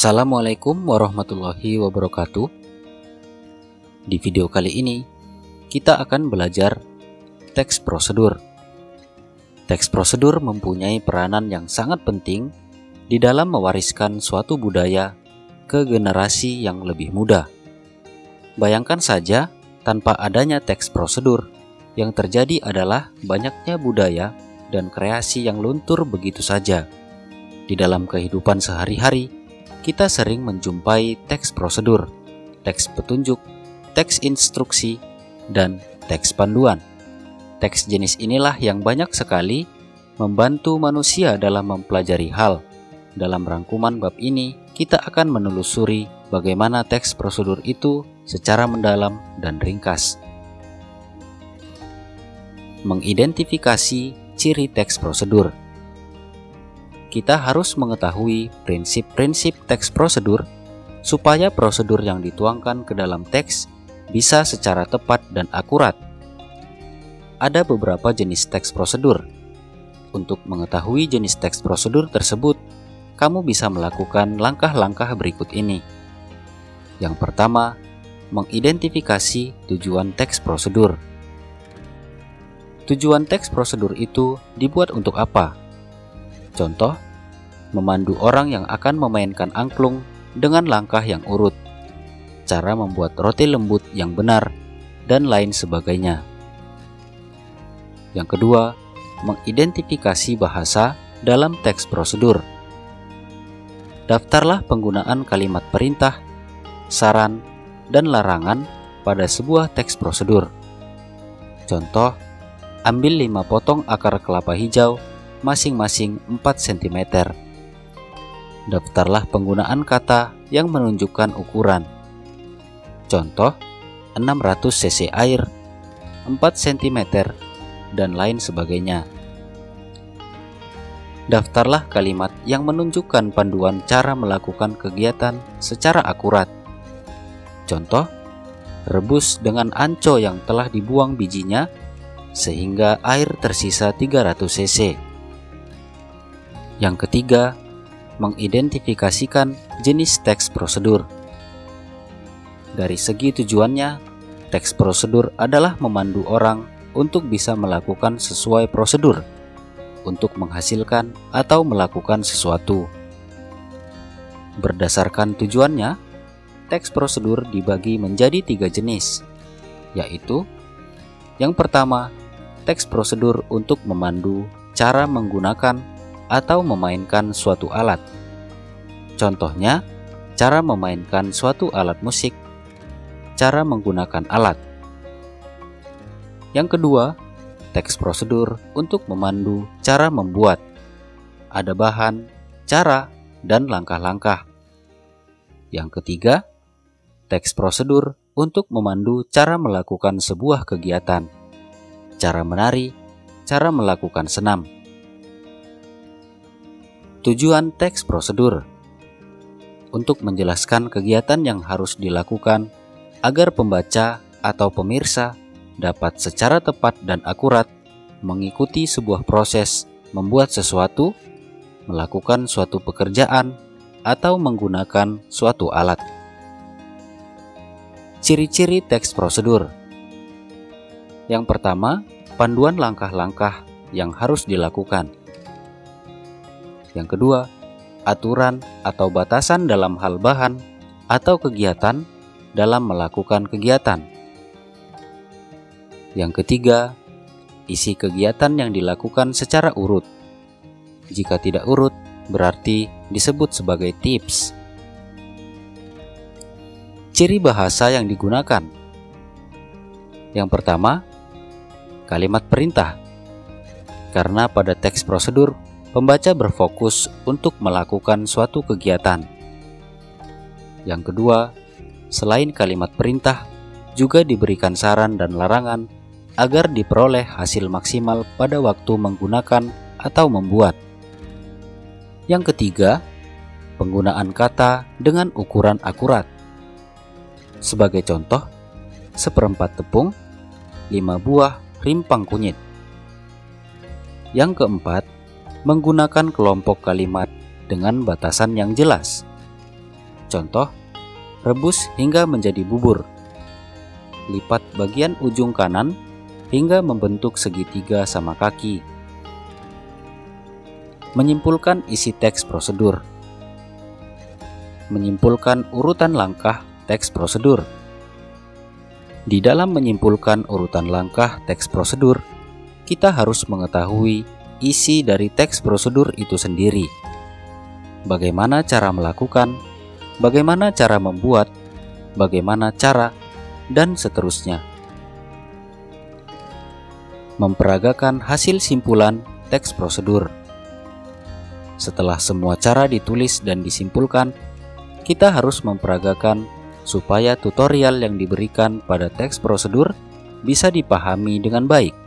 Assalamualaikum warahmatullahi wabarakatuh. Di video kali ini kita akan belajar teks prosedur. Teks prosedur mempunyai peranan yang sangat penting di dalam mewariskan suatu budaya ke generasi yang lebih muda. Bayangkan saja, tanpa adanya teks prosedur, yang terjadi adalah banyaknya budaya dan kreasi yang luntur begitu saja. Di dalam kehidupan sehari-hari, kita sering menjumpai teks prosedur, teks petunjuk, teks instruksi, dan teks panduan. Teks jenis inilah yang banyak sekali membantu manusia dalam mempelajari hal. Dalam rangkuman bab ini, kita akan menelusuri bagaimana teks prosedur itu secara mendalam dan ringkas. Mengidentifikasi ciri teks prosedur. Kita harus mengetahui prinsip-prinsip teks prosedur supaya prosedur yang dituangkan ke dalam teks bisa secara tepat dan akurat. Ada beberapa jenis teks prosedur. Untuk mengetahui jenis teks prosedur tersebut, kamu bisa melakukan langkah-langkah berikut ini. Yang pertama, mengidentifikasi tujuan teks prosedur. Tujuan teks prosedur itu dibuat untuk apa? Contoh, memandu orang yang akan memainkan angklung dengan langkah yang urut, cara membuat roti lembut yang benar, dan lain sebagainya. Yang kedua, mengidentifikasi bahasa dalam teks prosedur. Daftarlah penggunaan kalimat perintah, saran, dan larangan pada sebuah teks prosedur. Contoh, ambil 5 potong akar kelapa hijau masing-masing 4 cm. Daftarlah penggunaan kata yang menunjukkan ukuran. Contoh, 600 cc air, 4 cm, dan lain sebagainya. Daftarlah kalimat yang menunjukkan panduan cara melakukan kegiatan secara akurat. Contoh, rebus dengan anco yang telah dibuang bijinya sehingga air tersisa 300 cc. Yang ketiga, mengidentifikasikan jenis teks prosedur. Dari segi tujuannya, teks prosedur adalah memandu orang untuk bisa melakukan sesuai prosedur, untuk menghasilkan atau melakukan sesuatu. Berdasarkan tujuannya, teks prosedur dibagi menjadi 3 jenis, yaitu yang pertama, teks prosedur untuk memandu cara menggunakan atau memainkan suatu alat. Contohnya, cara memainkan suatu alat musik, cara menggunakan alat. Yang kedua, teks prosedur untuk memandu cara membuat. Ada bahan, cara, dan langkah-langkah. Yang ketiga, teks prosedur untuk memandu cara melakukan sebuah kegiatan, cara menari, cara melakukan senam. Tujuan teks prosedur untuk menjelaskan kegiatan yang harus dilakukan agar pembaca atau pemirsa dapat secara tepat dan akurat mengikuti sebuah proses membuat sesuatu, melakukan suatu pekerjaan, atau menggunakan suatu alat. Ciri-ciri teks prosedur. Yang pertama, panduan langkah-langkah yang harus dilakukan. Yang kedua, aturan atau batasan dalam hal bahan atau kegiatan dalam melakukan kegiatan. Yang ketiga, isi kegiatan yang dilakukan secara urut. Jika tidak urut, berarti disebut sebagai tips. Ciri bahasa yang digunakan. Yang pertama, kalimat perintah. Karena pada teks prosedur, pembaca berfokus untuk melakukan suatu kegiatan. Yang kedua, selain kalimat perintah, juga diberikan saran dan larangan agar diperoleh hasil maksimal pada waktu menggunakan atau membuat. Yang ketiga, penggunaan kata dengan ukuran akurat. Sebagai contoh, 1/4 tepung, 5 buah rimpang kunyit. Yang keempat, menggunakan kelompok kalimat dengan batasan yang jelas. Contoh, rebus hingga menjadi bubur. Lipat bagian ujung kanan hingga membentuk segitiga sama kaki. Menyimpulkan isi teks prosedur. Menyimpulkan urutan langkah teks prosedur. Di dalam menyimpulkan urutan langkah teks prosedur, kita harus mengetahui isi dari teks prosedur itu sendiri. Bagaimana cara melakukan, bagaimana cara membuat, bagaimana cara, dan seterusnya. Memperagakan hasil simpulan teks prosedur. Setelah semua cara ditulis dan disimpulkan, kita harus memperagakan supaya tutorial yang diberikan pada teks prosedur bisa dipahami dengan baik.